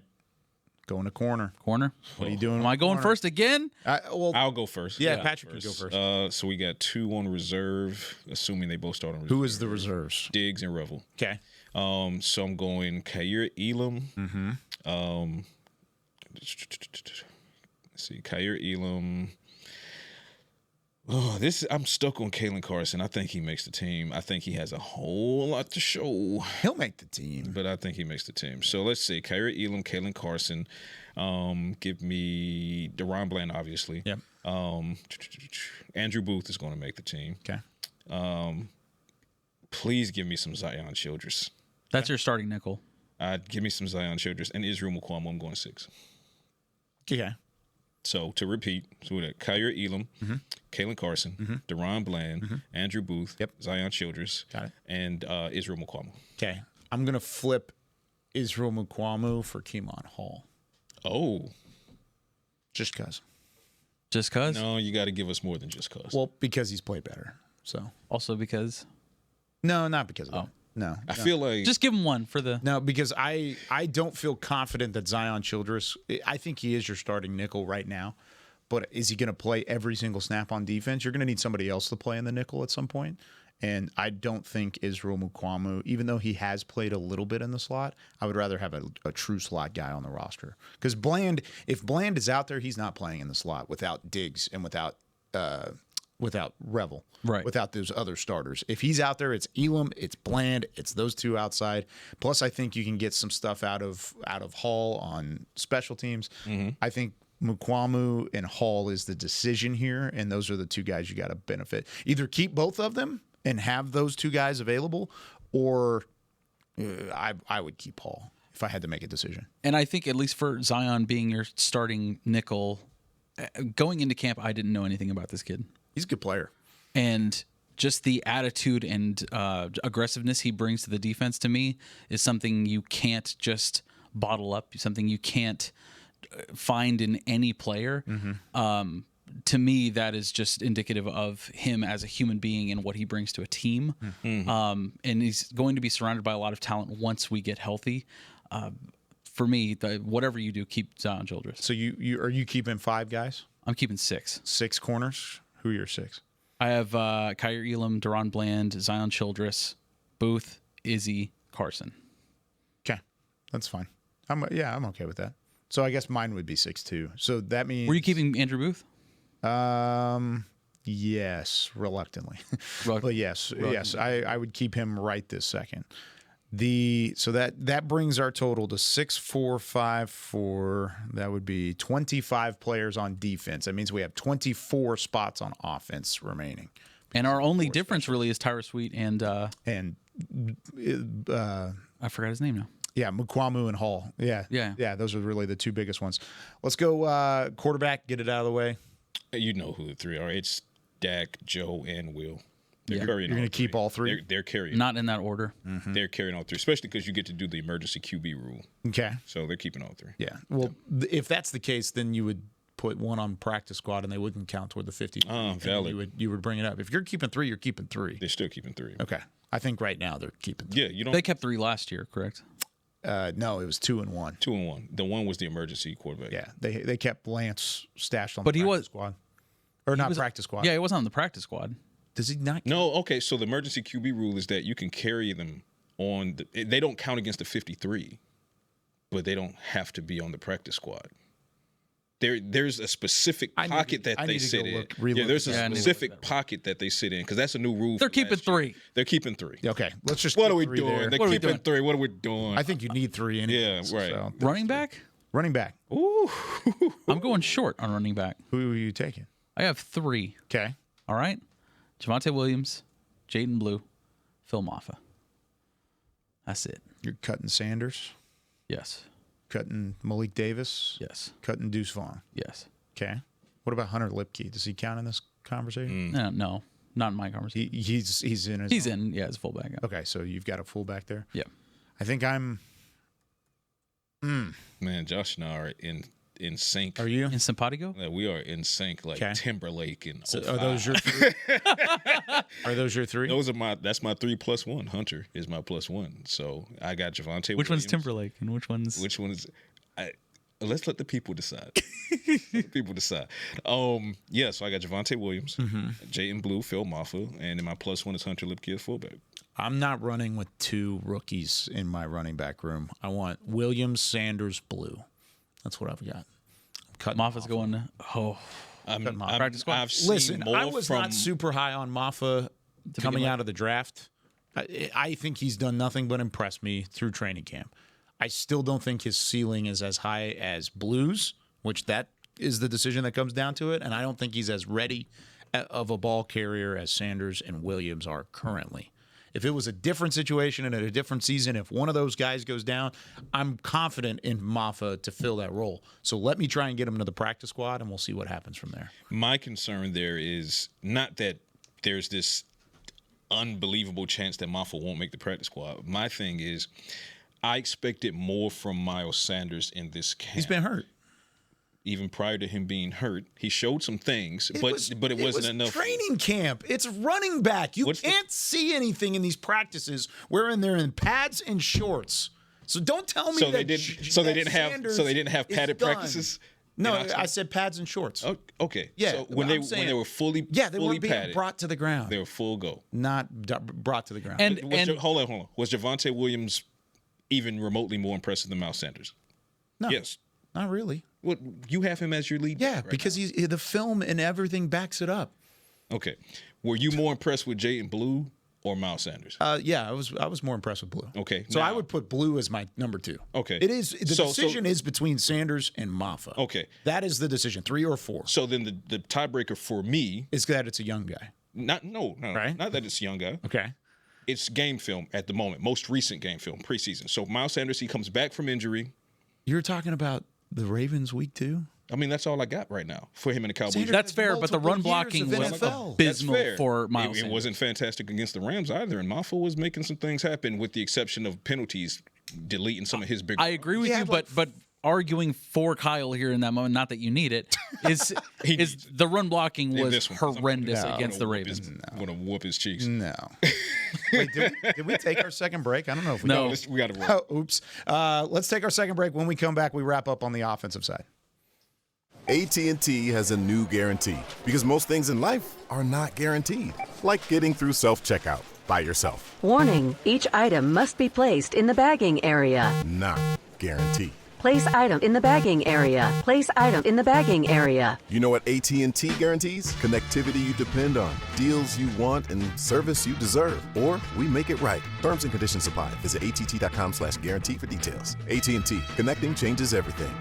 Going to corner. Corner. What are you doing? Am I going first again? I'll go first. Yeah, Patrick can go first. So we got 2 on reserve, assuming they both start on reserve. Who is the reserves? Diggs and Revel. Okay. So I'm going Khair Elam. Let's see, Khair Elam. Oh, I'm stuck on Kalen Carson. I think he makes the team. I think he has a whole lot to show. He'll make the team. But I think he makes the team. So let's see. Khair Elam, Kalen Carson. Give me Deron Bland, obviously. Yep. Andrew Booth is going to make the team. Okay. Please give me some Zion Childress. That's your starting nickel. Give me some Zion Childress. And Israel Mukuamu, I'm going 6. Okay. So to repeat, so we got Khair Elam, Kalen Carson, Deron Bland, Andrew Booth, Zion Childress, got it, and Israel Mukuamu. Okay, I'm gonna flip Israel Mukuamu for Keelan Hall. Oh, just cause. Just cause? No, you got to give us more than just cause. Well, because he's played better. So also because. No, not because of that. No, I feel like just give him one for the. No, because I don't feel confident that Zion Childress. I think he is your starting nickel right now, but is he going to play every single snap on defense? You're going to need somebody else to play in the nickel at some point, and I don't think Israel Mukuamu, even though he has played a little bit in the slot, I would rather have a true slot guy on the roster. Because if Bland is out there, he's not playing in the slot without Diggs and without Revel, right? Without those other starters. If he's out there, it's Elam, it's Bland, it's those two outside. Plus, I think you can get some stuff out of Hall on special teams. I think Mukuamu and Hall is the decision here, and those are the two guys you got to benefit. Either keep both of them and have those two guys available, or I would keep Hall if I had to make a decision. And I think at least for Zion being your starting nickel, going into camp, I didn't know anything about this kid. He's a good player. And just the attitude and aggressiveness he brings to the defense to me is something you can't just bottle up, something you can't find in any player. To me, that is just indicative of him as a human being and what he brings to a team. And he's going to be surrounded by a lot of talent once we get healthy. For me, whatever you do, keep Zion Childress. So are you keeping 5 guys? I'm keeping 6. 6 corners? Who are your 6? I have Khair Elam, Deron Bland, Zion Childress, Booth, Izzy, Carson. Okay, that's fine. I'm okay with that. So I guess mine would be 6 too. So that means. Were you keeping Andrew Booth? Yes, reluctantly. But yes, I would keep him right this second. So that brings our total to 6, 4, 5, 4. That would be 25 players on defense. That means we have 24 spots on offense remaining. And our only difference really is Tyra Sweet and I forgot his name now. Yeah, Mukuamu and Hall. Yeah. Those are really the 2 biggest ones. Let's go quarterback. Get it out of the way. You know who the 3 are. It's Dak, Joe, and Will. You're going to keep all 3? They're carrying. Not in that order. They're carrying all 3, especially because you get to do the emergency QB rule. Okay. So they're keeping all 3. Yeah. Well, if that's the case, then you would put one on practice squad and they wouldn't count toward the 50. Valid. You would bring it up. If you're keeping 3, you're keeping 3. They're still keeping 3. Okay. I think right now they're keeping 3. Yeah, you don't. They kept 3 last year, correct? No, it was 2 and 1. 2 and 1. The one was the emergency quarterback. Yeah, they kept Lance stashed on but the he practice was, squad. Or not practice squad. Yeah, he wasn't on the practice squad. Does he not? No, okay. So the emergency QB rule is that you can carry them they don't count against the 53, but they don't have to be on the practice squad. There's a specific pocket that they sit in. There's a specific pocket that they sit in because that's a new rule. They're keeping 3. They're keeping 3. Okay, let's just. What are we doing? They're keeping 3. What are we doing? I think you need 3 anyways. Yeah, right. So Running back? Running back. Ooh. I'm going short on running back. Who are you taking? I have 3. Okay. All right. Javonte Williams, Jaden Blue, Phil Maffa. That's it. You're cutting Sanders? Yes. Cutting Malik Davis? Yes. Cutting Deuce Vaughn? Yes. Okay. What about Hunter Lipke? Does he count in this conversation? No, not in my conversation. He's in his. He's in, yeah, as fullback. Yeah. Okay, so you've got a fullback there? Yeah. I think I'm. Man, Josh and I are in sync. Are you? In simpatico? Yeah, we are in sync like Timberlake and so are those your 3? Are those your 3? That's my 3 plus 1. Hunter is my plus 1. So I got Javonte Which Williams. one's Timberlake and which one's let's let the people decide. So I got Javonte Williams, Jaden Blue, Phil Maffa, and then my plus 1 is Hunter Lipke as fullback. I'm not running with 2 rookies in my running back room. I want Williams, Sanders, Blue. That's what I've got. Moffa's going. Practice squad. Listen, I was not super high on Maffa coming out of the draft. I think he's done nothing but impress me through training camp. I still don't think his ceiling is as high as Blue's, which that is the decision that comes down to it. And I don't think he's as ready of a ball carrier as Sanders and Williams are currently. If it was a different situation and at a different season, if one of those guys goes down, I'm confident in Maffa to fill that role. So let me try and get him to the practice squad, and we'll see what happens from there. My concern there is not that there's this unbelievable chance that Maffa won't make the practice squad. My thing is I expected more from Miles Sanders in this camp. He's been hurt. Even prior to him being hurt, he showed some things, but it wasn't enough. Training camp. It's running back. You can't see anything in these practices wherein they're in pads and shorts. So don't tell me they didn't have padded practices. No, I said pads and shorts. Oh, okay. Yeah. So when they were fully they weren't being padded, brought to the ground. They were full go. Not brought to the ground. Hold on. Was Javonte Williams even remotely more impressive than Miles Sanders? No. Yes. Not really. Well, you have him as your lead. Yeah, because the film and everything backs it up. Okay. Were you more impressed with Jaden Blue or Miles Sanders? Yeah, I was more impressed with Blue. Okay. So I would put Blue as my number 2. Okay. It is the decision is between Sanders and Maffa. Okay. That is the decision, 3 or 4. So then the tiebreaker for me is that it's a young guy. No, right? Not that it's a young guy. Okay. It's game film at the moment, most recent game film, preseason. So Miles Sanders, he comes back from injury. You're talking about the Ravens week 2? I mean, that's all I got right now for him and the Cowboys. Sanders that's fair, but the run blocking was abysmal for Miles. It wasn't fantastic against the Rams either, and Maffa was making some things happen with the exception of penalties, deleting some of his big. I agree with you, but arguing for Kyle here in that moment, not that you need it, is the run blocking was horrendous against the Ravens. I'm going to whoop his cheeks. No. Wait, did we take our second break? I don't know if we No. We got to roll. Oh, oops. Let's take our second break. When we come back, we wrap up on the offensive side. AT&T has a new guarantee because most things in life are not guaranteed, like getting through self-checkout by yourself. Warning, each item must be placed in the bagging area. Not guaranteed. Place item in the bagging area. Place item in the bagging area. You know what AT&T guarantees? Connectivity you depend on, deals you want, and service you deserve. Or we make it right. Terms and conditions apply. Visit att.com/guarantee for details. AT&T. Connecting changes everything.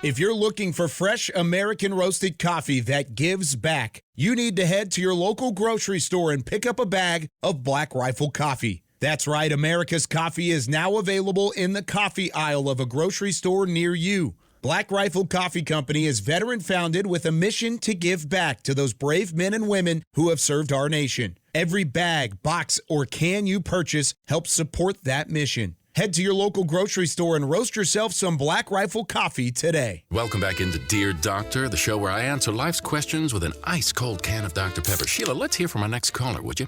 If you're looking for fresh American roasted coffee that gives back, you need to head to your local grocery store and pick up a bag of Black Rifle coffee. That's right, America's coffee is now available in the coffee aisle of a grocery store near you. Black Rifle Coffee Company is veteran-founded with a mission to give back to those brave men and women who have served our nation. Every bag, box, or can you purchase helps support that mission. Head to your local grocery store and roast yourself some Black Rifle coffee today. Welcome back into Dear Doctor, the show where I answer life's questions with an ice-cold can of Dr. Pepper. Sheila, let's hear from our next caller, would you?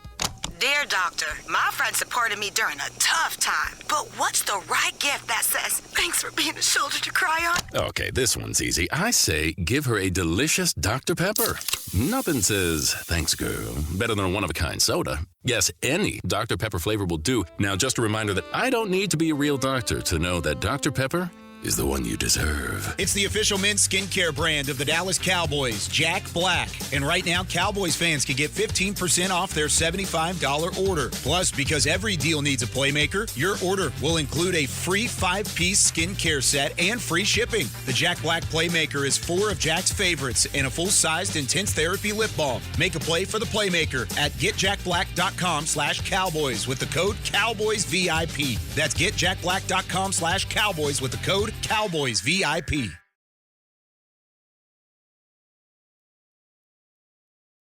Dear doctor, my friend supported me during a tough time. But what's the right gift that says, thanks for being a shoulder to cry on? Okay, this one's easy. I say give her a delicious Dr. Pepper. Nothing says, thanks, girl, better than a one-of-a-kind soda. Yes, any Dr. Pepper flavor will do. Now, just a reminder that I don't need to be a real doctor to know that Dr. Pepper is the one you deserve. It's the official men's skincare brand of the Dallas Cowboys, Jack Black. And right now, Cowboys fans can get 15% off their $75 order. Plus, because every deal needs a playmaker, your order will include a free 5-piece skincare set and free shipping. The Jack Black Playmaker is 4 of Jack's favorites and a full-sized intense therapy lip balm. Make a play for the playmaker at getjackblack.com/Cowboys with the code CowboysVIP. That's getjackblack.com/Cowboys with the code Cowboys VIP.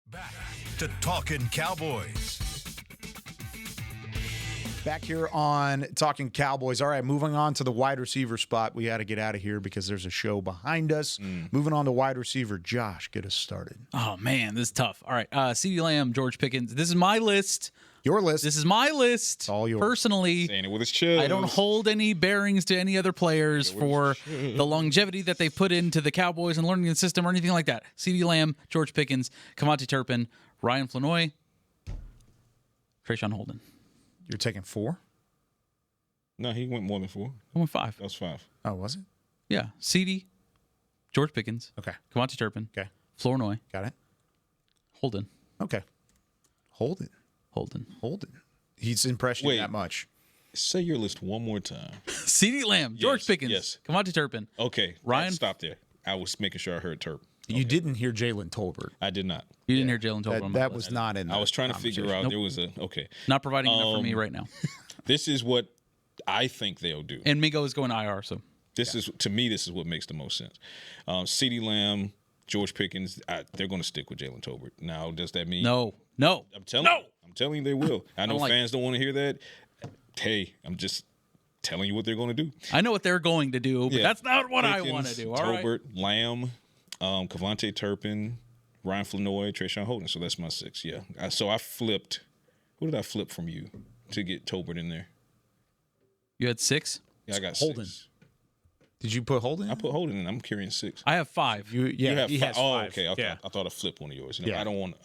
Back to Talkin Cowboys. Back here on Talking Cowboys. All right, moving on to the wide receiver spot. We got to get out of here because there's a show behind us. Moving on to wide receiver. Josh, get us started. Oh, man, this is tough. All right, CeeDee Lamb, George Pickens. This is my list. Your list. This is my list. It's all yours. Personally, saying it with his chest. I don't hold any bearings to any other players for the longevity that they put into the Cowboys and learning the system or anything like that. CeeDee Lamb, George Pickens, Kevontae Turpin, Ryan Flanoy, Trayshawn Holden. You're taking 4? No, he went more than 4. I went 5. That was 5. Oh, was it? Yeah. CeeDee, George Pickens. Okay. Kevontae Turpin. Okay. Flournoy. Got it. Holden. Okay. Holden. He's impressed you that much. Say your list one more time. CeeDee Lamb, George Pickens, yes. Kevontae Turpin. Okay. Ryan. Stop there. I was making sure I heard Turpin. You didn't hear Jalen Tolbert. I did not. You didn't hear Jalen Tolbert. That was not in. I was trying to figure out. Nope. There was a okay. Not providing enough for me right now. This is what I think they'll do. And Mingo is going to IR, so this is to me. This is what makes the most sense. CeeDee Lamb, George Pickens. They're going to stick with Jalen Tolbert. Now, does that mean no? I'm telling you, they will. I know fans don't want to hear that. Hey, I'm just telling you what they're going to do. I know what they're going to do, but that's not what Pickens, I want to do. All Tolbert, Lamb, Kevontae Turpin, Ryan Flanoy, Trayshawn Holden. So that's my 6. Yeah. So I flipped. What did I flip from you to get Tolbert in there? You had 6? Yeah, I got Holden. 6. Did you put Holden? I put Holden in. I'm carrying 6. I have 5. You have 5. Has 5. Oh, okay. Yeah. I thought I flipped one of yours. I don't want.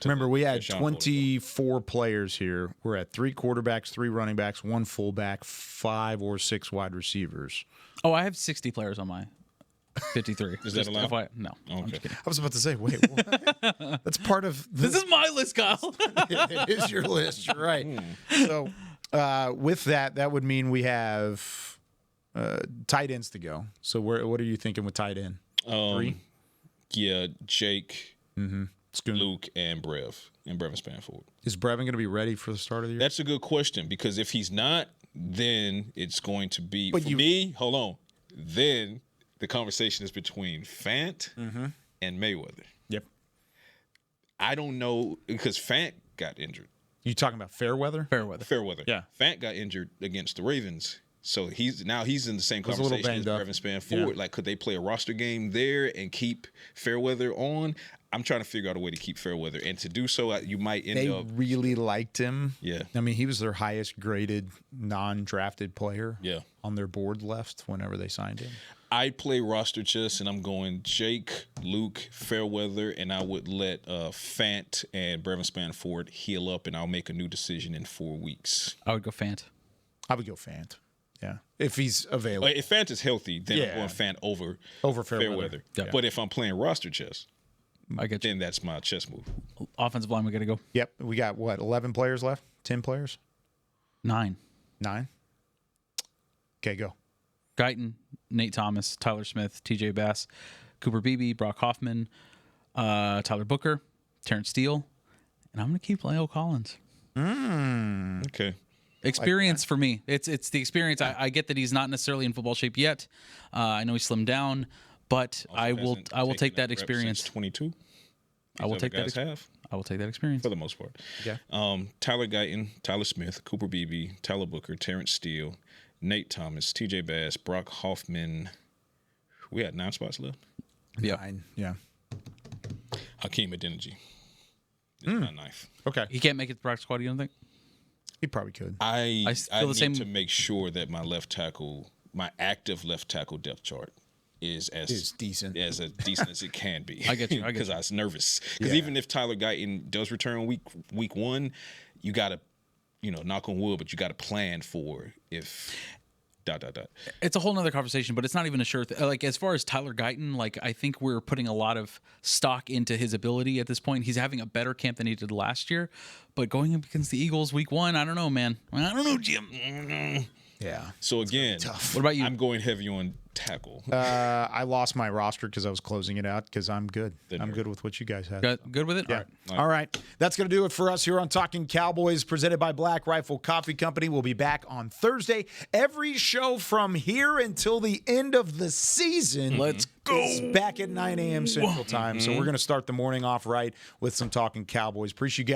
Remember, we had 24 players here. We're at 3 quarterbacks, 3 running backs, 1 fullback, 5 or 6 wide receivers. Oh, I have 60 players on my 53. Is that allowed? No. Okay. I'm just kidding. I was about to say, wait, what? That's part of this is my list, Kyle. It is your list. You're right. So with that would mean we have tight ends to go. So what are you thinking with tight end? 3? Yeah, Jake, Luke, and Brev. And Brevin Spanford. Is Brevin going to be ready for the start of the year? That's a good question because if he's not, then it's going to be me. Hold on. Then the conversation is between Fant and Mayweather. Yep. I don't know because Fant got injured. You talking about Fairweather? Fairweather. Yeah. Fant got injured against the Ravens. So he's in the same conversation as Brevin Spanford. Like, could they play a roster game there and keep Fairweather on? I'm trying to figure out a way to keep Fairweather, and to do so, you might end up. They really liked him. Yeah, I mean, he was their highest graded non-drafted player. Yeah, on their board left whenever they signed him. I play roster chess, and I'm going Jake, Luke, Fairweather, and I would let Fant and Brevin Spanford heal up, and I'll make a new decision in 4 weeks. I would go Fant. Yeah, if he's available. If Fant is healthy, then I'm going Fant over Fairweather. Yeah. But if I'm playing roster chess, I get you. Then that's my chess move. Offensive line, we got to go. Yep, we got 11 players left? 10 players? 9. Okay, go. Guyton, Nate Thomas, Tyler Smith, TJ Bass, Cooper Beebe, Brock Hoffman, Tyler Booker, Terrence Steele, and I'm going to keep Leo Collins. Okay. Experience for me. It's the experience. I get that he's not necessarily in football shape yet. I know he slimmed down, but I will take that experience. 22. I will take that. I will take that experience for the most part. Yeah. Tyler Guyton, Tyler Smith, Cooper Beebe, Tyler Booker, Terrence Steele, Nate Thomas, TJ Bass, Brock Hoffman. We had 9 spots left. Yeah. 9. Yeah. Hakeem Adeniji. It's my ninth. Okay. He can't make it to the practice squad, you don't think? He probably could. I feel the same to make sure that my left tackle, my active left tackle depth chart is decent as it can be. I get you. Because I was nervous. Because even if Tyler Guyton does return week one, you got to, knock on wood, but you got to plan for if. It's a whole nother conversation, but it's not even a sure thing. Like, as far as Tyler Guyton, I think we're putting a lot of stock into his ability at this point. He's having a better camp than he did last year, but going up against the Eagles week one, I don't know, man. I don't know, Jim. Yeah. So again, what about you? I'm going heavy on tackle. I lost my roster because I was closing it out because I'm good. I'm good with what you guys had. Good with it? Yeah. All right. That's going to do it for us here on Talking Cowboys, presented by Black Rifle Coffee Company. We'll be back on Thursday. Every show from here until the end of the season. Let's go. Back at 9 a.m. Central Time. So we're going to start the morning off right with some Talking Cowboys. Appreciate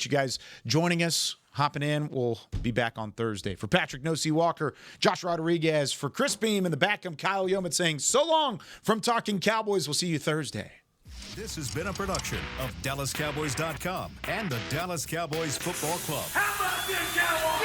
you guys joining us. Hopping in. We'll be back on Thursday. For Patrik "No-C" Walker, Josh Rodriguez, for Chris Beam in the back, I'm Kyle Youmans saying so long from Talking Cowboys. We'll see you Thursday. This has been a production of DallasCowboys.com and the Dallas Cowboys Football Club. How about this, Cowboys?